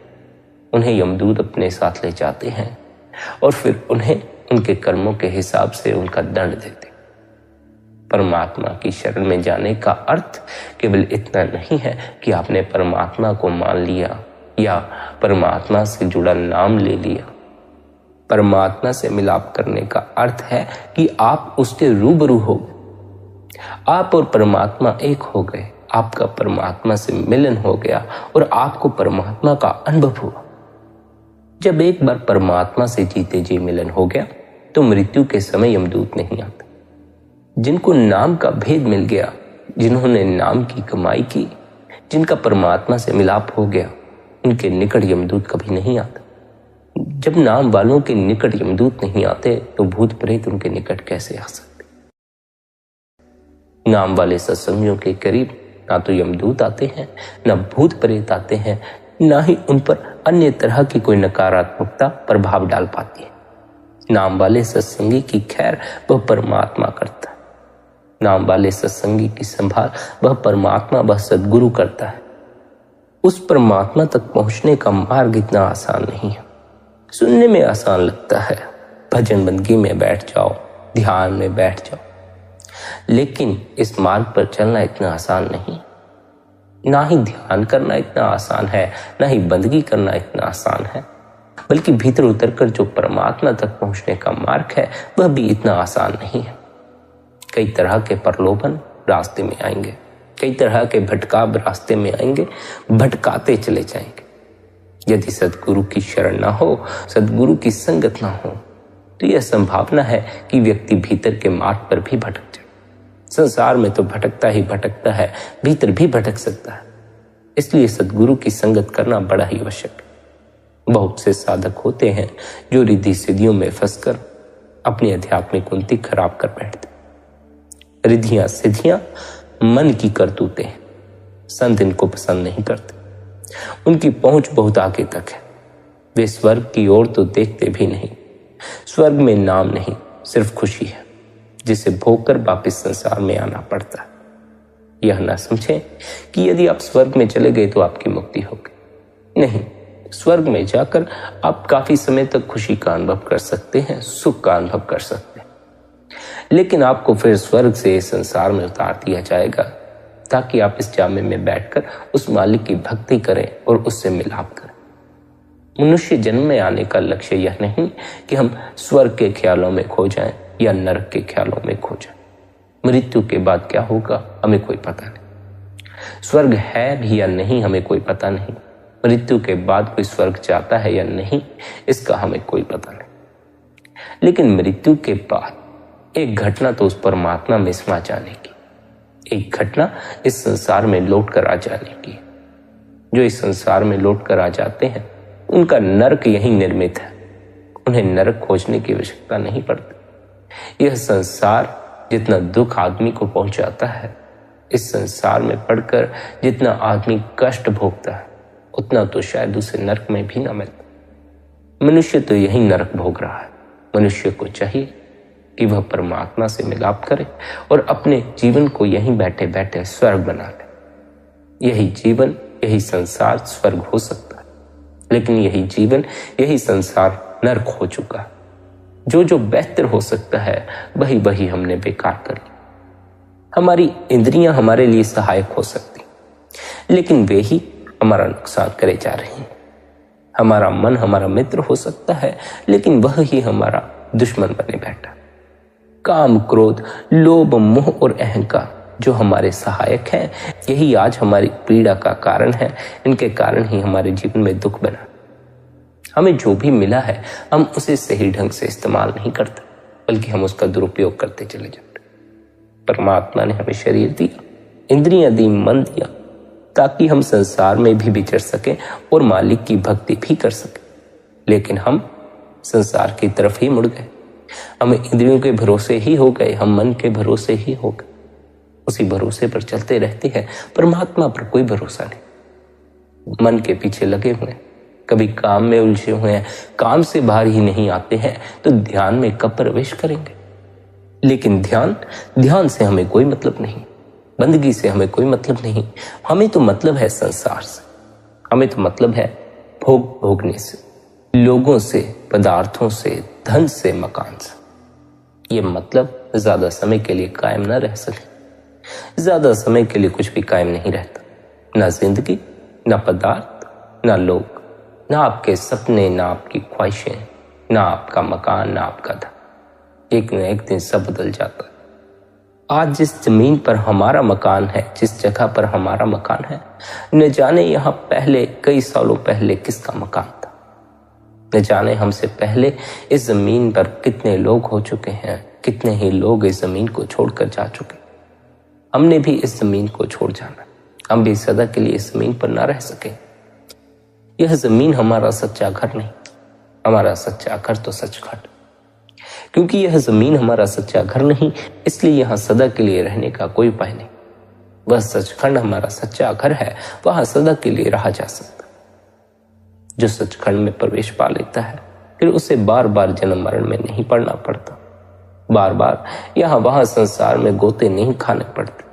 उन्हें यमदूत अपने साथ ले जाते हैं और फिर उन्हें उनके कर्मों के हिसाब से उनका दंड देते। परमात्मा की शरण में जाने का अर्थ केवल इतना नहीं है कि आपने परमात्मा को मान लिया या परमात्मा से जुड़ा नाम ले लिया। परमात्मा से मिलाप करने का अर्थ है कि आप उसके रूबरू हो गए। आप और परमात्मा एक हो गए। आपका परमात्मा से मिलन हो गया और आपको परमात्मा का अनुभव हुआ। जब एक बार परमात्मा से जीते जी मिलन हो गया तो मृत्यु के समय यमदूत नहीं आते। जिनको नाम का भेद मिल गया, जिन्होंने नाम की कमाई की, जिनका परमात्मा से मिलाप हो गया, उनके निकट यमदूत कभी नहीं आता। जब नाम वालों के निकट यमदूत नहीं आते तो भूत प्रेत उनके निकट कैसे आ सकते? नाम वाले सत्संगियों के करीब ना तो यमदूत आते हैं, ना भूत प्रेत आते हैं, ना ही उन पर अन्य तरह की कोई नकारात्मकता प्रभाव डाल पाती है। नाम वाले सत्संगी की खैर वह परमात्मा करता है। नाम वाले सत्संगी की संभाल वह परमात्मा, वह सद्गुरु करता है। उस परमात्मा तक पहुंचने का मार्ग इतना आसान नहीं है। सुनने में आसान लगता है, भजन बंदगी में बैठ जाओ, ध्यान में बैठ जाओ, लेकिन इस मार्ग पर चलना इतना आसान नहीं। ना ही ध्यान करना इतना आसान है, ना ही बंदगी करना इतना आसान है, बल्कि भीतर उतरकर जो परमात्मा तक पहुंचने का मार्ग है वह भी इतना आसान नहीं है। कई तरह के प्रलोभन रास्ते में आएंगे, कई तरह के भटकाव रास्ते में आएंगे, भटकाते चले जाएंगे। यदि सद्गुरु की शरण ना हो, सद्गुरु की संगत ना हो, तो यह संभावना है कि व्यक्ति भीतर के मार्ग पर भी भटक जाए। संसार में तो भटकता ही भटकता है, भीतर भी भटक सकता है। इसलिए सद्गुरु की संगत करना बड़ा ही आवश्यक है। बहुत से साधक होते हैं जो रिद्धि सिद्धियों में फंसकर अपनी आध्यात्मिक उन्नति खराब कर बैठते। रिद्धियां सिद्धियां मन की करतूतें हैं। संत इनको पसंद नहीं करते। उनकी पहुंच बहुत आगे तक है। वे स्वर्ग की ओर तो देखते भी नहीं। स्वर्ग में नाम नहीं, सिर्फ खुशी है, जिसे भोग कर वापिस संसार में आना पड़ता है। यह ना समझें कि यदि आप स्वर्ग में चले गए तो आपकी मुक्ति होगी। नहीं, स्वर्ग में जाकर आप काफी समय तक खुशी का अनुभव कर सकते हैं, सुख का अनुभव कर सकते हैं, लेकिन आपको फिर स्वर्ग से संसार में उतार दिया जाएगा ताकि आप इस जामे में बैठकर उस मालिक की भक्ति करें और उससे मिलाप करें। मनुष्य जन्म में आने का लक्ष्य यह नहीं कि हम स्वर्ग के ख्यालों में खो जाएं या नरक के ख्यालों में खो जाएं। मृत्यु के बाद क्या होगा हमें कोई पता नहीं। स्वर्ग है भी या नहीं हमें कोई पता नहीं। मृत्यु के बाद कोई स्वर्ग जाता है या नहीं इसका हमें कोई पता नहीं। लेकिन मृत्यु के बाद एक घटना तो उस परमात्मा में समा जाने की, एक घटना इस संसार में लौट कर आ जाने की। जो इस संसार में लौट कर आ जाते हैं उनका नरक यहीं निर्मित है। उन्हें नरक खोजने की आवश्यकता नहीं पड़ती। यह संसार जितना दुख आदमी को पहुंचाता है, इस संसार में पड़कर जितना आदमी कष्ट भोगता है, उतना तो शायद उसे नरक में भी ना मिलता। मनुष्य तो यही नरक भोग रहा है। मनुष्य को चाहिए कि वह परमात्मा से मिलाप करे और अपने जीवन को यहीं बैठे बैठे स्वर्ग बना ले। यही जीवन, यही संसार स्वर्ग हो सकता है, लेकिन यही जीवन, यही संसार नरक हो चुका है। जो जो बेहतर हो सकता है वही वही हमने बेकार कर लिया। हमारी इंद्रियां हमारे लिए सहायक हो सकती, लेकिन वे ही हमारा नुकसान करे जा रही हैं। हमारा मन हमारा मित्र हो सकता है, लेकिन वह ही हमारा दुश्मन बने बैठा। काम, क्रोध, लोभ, मोह और अहंकार जो हमारे सहायक हैं, यही आज हमारी पीड़ा का कारण है। इनके कारण ही हमारे जीवन में दुख बना। हमें जो भी मिला है हम उसे सही ढंग से इस्तेमाल नहीं करते, बल्कि हम उसका दुरुपयोग करते चले जाते। परमात्मा ने हमें शरीर दिया, इंद्रियां दी, मन दिया, ताकि हम संसार में भी विचर सकें और मालिक की भक्ति भी कर सकें। लेकिन हम संसार की तरफ ही मुड़ गए। हम इंद्रियों के भरोसे ही हो गए, हम मन के भरोसे ही हो गए। उसी भरोसे पर चलते रहते हैं। परमात्मा पर कोई भरोसा नहीं। मन के पीछे लगे हुए हैं, कभी काम में उलझे हुए हैं, काम से बाहर ही नहीं आते हैं, तो ध्यान में कब प्रवेश करेंगे? लेकिन ध्यान से हमें कोई मतलब नहीं, बंदगी से हमें कोई मतलब नहीं। हमें तो मतलब है संसार से, हमें तो मतलब है भोगने से, लोगों से, पदार्थों से, धन से, मकान से। ये मतलब ज्यादा समय के लिए कायम न रह सके। ज्यादा समय के लिए कुछ भी कायम नहीं रहता, ना जिंदगी, ना पदार्थ, ना लोग, ना आपके सपने, ना आपकी ख्वाहिशें, ना आपका मकान, ना आपका धन। एक न एक दिन सब बदल जाता है। आज जिस जमीन पर हमारा मकान है, जिस जगह पर हमारा मकान है, न जाने यहाँ पहले कई सालों पहले किसका मकान था। न जाने हमसे पहले इस जमीन पर कितने लोग हो चुके हैं, कितने ही लोग इस जमीन को छोड़कर जा चुके। हमने भी इस जमीन को छोड़ जाना, हम भी सदा के लिए इस जमीन पर ना रह सके। यह जमीन हमारा सच्चा घर नहीं, हमारा सच्चा घर तो सचखंड। क्योंकि यह जमीन हमारा सच्चा घर नहीं, इसलिए यहां सदा के लिए रहने का कोई उपाय नहीं। वह सचखंड हमारा सच्चा घर है, वहां सदा के लिए रहा जा सकता। जो सचखंड में प्रवेश पा लेता है, फिर उसे बार बार जन्म मरण में नहीं पड़ना पड़ता, बार बार यहां वहां संसार में गोते नहीं खाने पड़ते।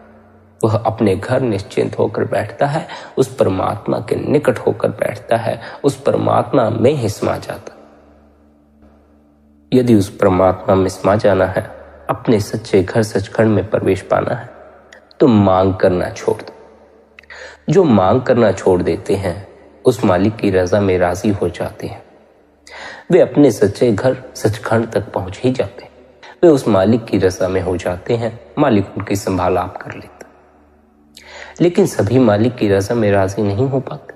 वह अपने घर निश्चिंत होकर बैठता है, उस परमात्मा के निकट होकर बैठता है, उस परमात्मा में ही समा जाता। यदि उस परमात्मा में समा जाना है, अपने सच्चे घर सचखंड में प्रवेश पाना है, तो मांग करना छोड़ दो। जो मांग करना छोड़ देते हैं, उस मालिक की रजा में राजी हो जाते हैं। वे अपने सच्चे घर सचखंड तक पहुंच ही जाते हैं। वे उस मालिक की रजा में हो जाते हैं, मालिक उनकी संभाल आप कर लेता। लेकिन सभी मालिक की रजा में राजी नहीं हो पाते,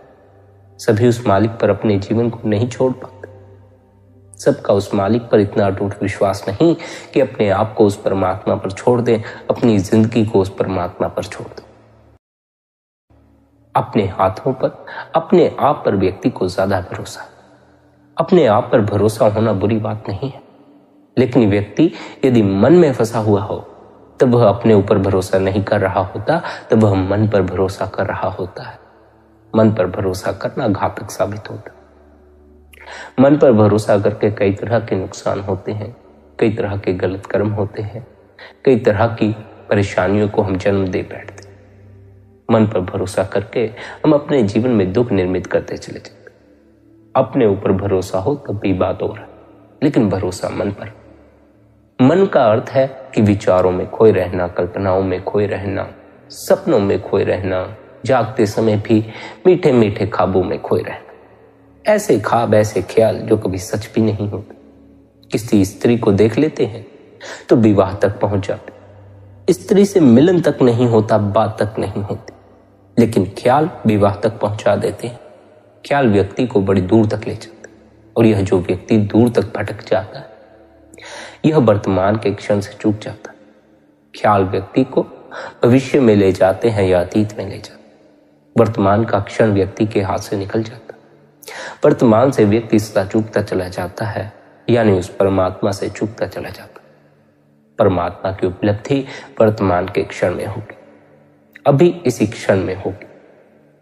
सभी उस मालिक पर अपने जीवन को नहीं छोड़ पाते। सबका उस मालिक पर इतना अटूट विश्वास नहीं कि अपने आप को उस परमात्मा पर छोड़ दें, अपनी जिंदगी को उस परमात्मा पर छोड़ दें। अपने हाथों पर, अपने आप पर व्यक्ति को ज्यादा भरोसा। अपने आप पर भरोसा होना बुरी बात नहीं है, लेकिन व्यक्ति यदि मन में फंसा हुआ हो, तब वह अपने ऊपर भरोसा नहीं कर रहा होता, तब वह मन पर भरोसा कर रहा होता है। मन पर भरोसा करना घातक साबित होता है। मन पर भरोसा करके कई तरह के नुकसान होते हैं, कई तरह के गलत कर्म होते हैं, कई तरह की परेशानियों को हम जन्म दे बैठते। मन पर भरोसा करके हम अपने जीवन में दुख निर्मित करते चले जाते। अपने ऊपर भरोसा हो तब भी बात और है, लेकिन भरोसा मन पर। मन का अर्थ है कि विचारों में खोए रहना, कल्पनाओं में खोए रहना, सपनों में खोए रहना, जागते समय भी मीठे मीठे ख्वाबों में खोए रहना। ऐसे ख्वाब, ऐसे ख्याल जो कभी सच भी नहीं होते। किसी स्त्री को देख लेते हैं तो विवाह तक पहुंच जाते, स्त्री से मिलन तक नहीं होता, बात तक नहीं होती, लेकिन ख्याल विवाह तक पहुंचा देते हैं। ख्याल व्यक्ति को बड़ी दूर तक ले जाते, और यह जो व्यक्ति दूर तक भटक जाता है, यह वर्तमान के क्षण से चूक जाता है। ख्याल व्यक्ति को भविष्य में ले जाते हैं या अतीत में ले जाते। वर्तमान का क्षण व्यक्ति के हाथ से निकल जाता है। वर्तमान से व्यक्ति सदा चूकता चला जाता है, यानी उस परमात्मा से चूकता चला जाता है। परमात्मा की उपलब्धि वर्तमान के क्षण में होगी, अभी इसी क्षण में होगी।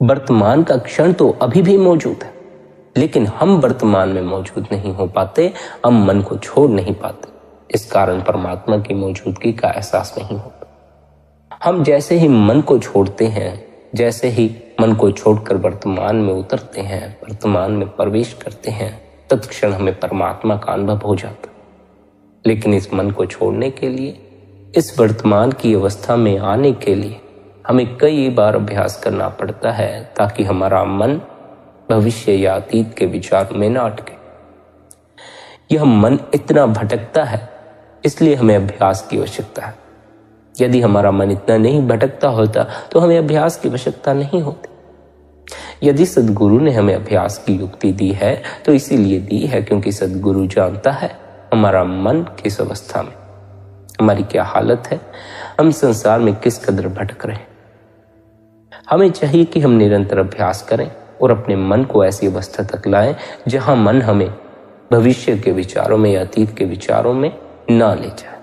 वर्तमान का क्षण तो अभी भी मौजूद है, लेकिन हम वर्तमान में मौजूद नहीं हो पाते, हम मन को छोड़ नहीं पाते। इस कारण परमात्मा की मौजूदगी का एहसास नहीं होता। हम जैसे ही मन को छोड़ते हैं, जैसे ही मन को छोड़कर वर्तमान में उतरते हैं, वर्तमान में प्रवेश करते हैं, तत्क्षण हमें परमात्मा का अनुभव हो जाता। लेकिन इस मन को छोड़ने के लिए, इस वर्तमान की अवस्था में आने के लिए हमें कई बार अभ्यास करना पड़ता है, ताकि हमारा मन भविष्य या अतीत के विचार में न अटके। यह मन इतना भटकता है, इसलिए हमें अभ्यास की आवश्यकता है। यदि हमारा मन इतना नहीं भटकता होता तो हमें अभ्यास की आवश्यकता नहीं होती। यदि सद्गुरु ने हमें अभ्यास की युक्ति दी है तो इसीलिए दी है क्योंकि सद्गुरु जानता है हमारा मन किस अवस्था में, हमारी क्या हालत है, हम संसार में किस कदर भटक रहे हैं। हमें चाहिए कि हम निरंतर अभ्यास करें और अपने मन को ऐसी अवस्था तक लाएं जहां मन हमें भविष्य के विचारों में या अतीत के विचारों में ना ले जाए।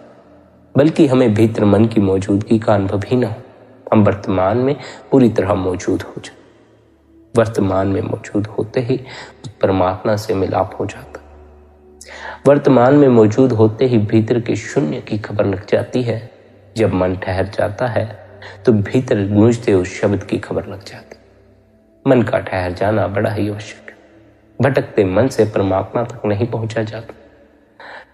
बल्कि हमें भीतर मन की मौजूदगी का अनुभव ही न हो। हम वर्तमान में पूरी तरह मौजूद हो जाए। वर्तमान में मौजूद होते ही उस परमात्मा से मिलाप हो जाता। वर्तमान में मौजूद होते ही भीतर के शून्य की खबर लग जाती है। जब मन ठहर जाता है तो भीतर गूंजते उस शब्द की खबर लग जाती। मन का ठहर जाना बड़ा ही आवश्यक है। भटकते मन से परमात्मा तक नहीं पहुंचा जाता,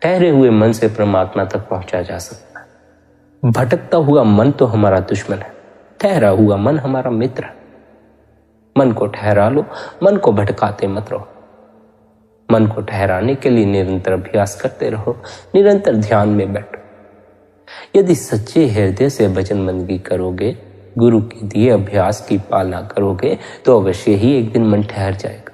ठहरे हुए मन से परमात्मा तक पहुंचा जा सकता है। भटकता हुआ मन तो हमारा दुश्मन है, ठहरा हुआ मन हमारा मित्र है। मन को ठहरा लो, मन को भटकाते मत रहो। मन को ठहराने के लिए निरंतर अभ्यास करते रहो, निरंतर ध्यान में बैठो। यदि सच्चे हृदय से भजन बंदगी करोगे, गुरु के दिए अभ्यास की पालना करोगे, तो अवश्य ही एक दिन मन ठहर जाएगा।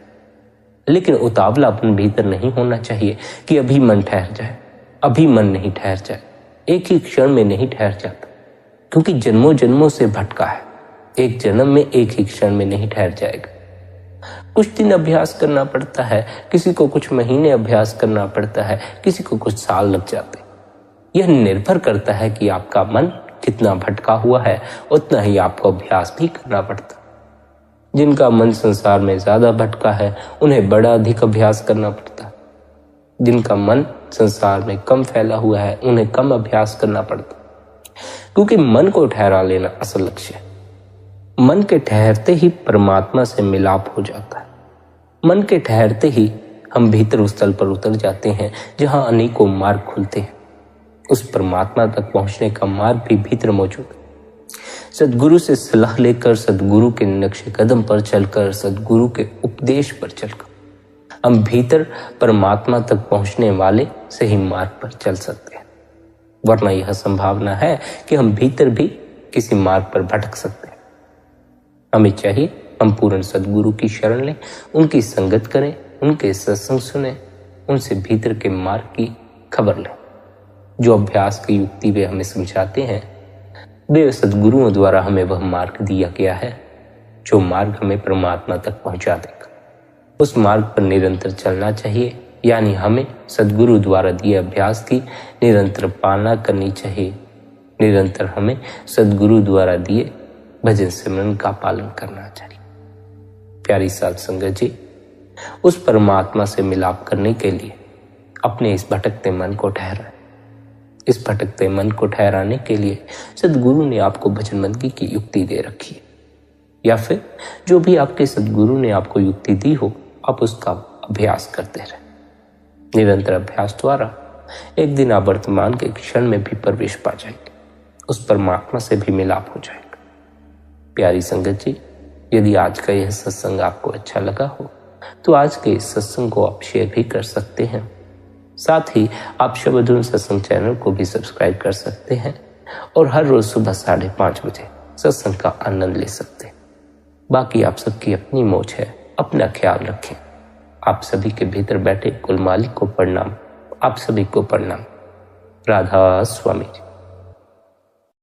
लेकिन उतावलापन भीतर नहीं होना चाहिए कि अभी मन ठहर जाए। अभी मन नहीं ठहर जाए, एक ही क्षण में नहीं ठहर जाता, क्योंकि जन्मों जन्मों से भटका है। एक जन्म में एक ही क्षण में नहीं ठहर जाएगा। कुछ दिन अभ्यास करना पड़ता है, किसी को कुछ महीने अभ्यास करना पड़ता है, किसी को कुछ साल लग जाते। यह निर्भर करता है कि आपका मन कितना भटका हुआ है, उतना ही आपको अभ्यास भी करना पड़ता। जिनका मन संसार में ज्यादा भटका है, उन्हें बड़ा अधिक अभ्यास करना पड़ता। जिनका मन संसार में कम फैला हुआ है, उन्हें कम अभ्यास करना पड़ता, क्योंकि मन को ठहरा लेना असल लक्ष्य है। मन के ठहरते ही परमात्मा से मिलाप हो जाता है। मन के ठहरते ही हम भीतर उस तल पर उतर जाते हैं जहां अनेकों मार्ग खुलते हैं। उस परमात्मा तक पहुंचने का मार्ग भी भीतर मौजूद है। सद्गुरु से सलाह लेकर, सद्गुरु के नक्शे कदम पर चलकर, सद्गुरु के उपदेश पर चलकर हम भीतर परमात्मा तक पहुंचने वाले सही मार्ग पर चल सकते हैं। वरना यह संभावना है कि हम भीतर भी किसी मार्ग पर भटक सकते हैं। हमें चाहिए हम पूर्ण सद्गुरु की शरण लें, उनकी संगत करें, उनके सत्संग सुने, उनसे भीतर के मार्ग की खबर लें। जो अभ्यास की युक्ति वे हमें समझाते हैं, वे सद्गुरुओं द्वारा हमें वह मार्ग दिया गया है जो मार्ग हमें परमात्मा तक पहुंचा देगा। उस मार्ग पर निरंतर चलना चाहिए, यानी हमें सद्गुरु द्वारा दिए अभ्यास की निरंतर पालना करनी चाहिए। निरंतर हमें सद्गुरु द्वारा दिए भजन सिमरन का पालन करना चाहिए। प्यारी साध संगत जी, उस परमात्मा से मिलाप करने के लिए अपने इस भटकते मन को ठहराएं। इस भटकते मन को ठहराने के लिए सद्गुरु ने आपको भजन बंदगी की युक्ति दे रखी है, या फिर जो भी आपके सद्गुरु ने आपको युक्ति दी हो, आप उसका अभ्यास करते रहे। निरंतर अभ्यास द्वारा एक दिन आप वर्तमान के क्षण में भी प्रवेश पा जाएंगे, उस परमात्मा से भी मिलाप हो जाएगा। प्यारी संगत जी, यदि आज का यह सत्संग आपको अच्छा लगा हो तो आज के इस सत्संग को आप शेयर भी कर सकते हैं। साथ ही आप शबधुन सत्संग चैनल को भी सब्सक्राइब कर सकते हैं और हर रोज सुबह 5:30 बजे सत्संग का आनंद ले सकते हैं। बाकी आप सबकी अपनी मौज है, अपना ख्याल रखें। आप सभी के भीतर बैठे कुल मालिक को प्रणाम। आप सभी को प्रणाम। राधा स्वामी जी।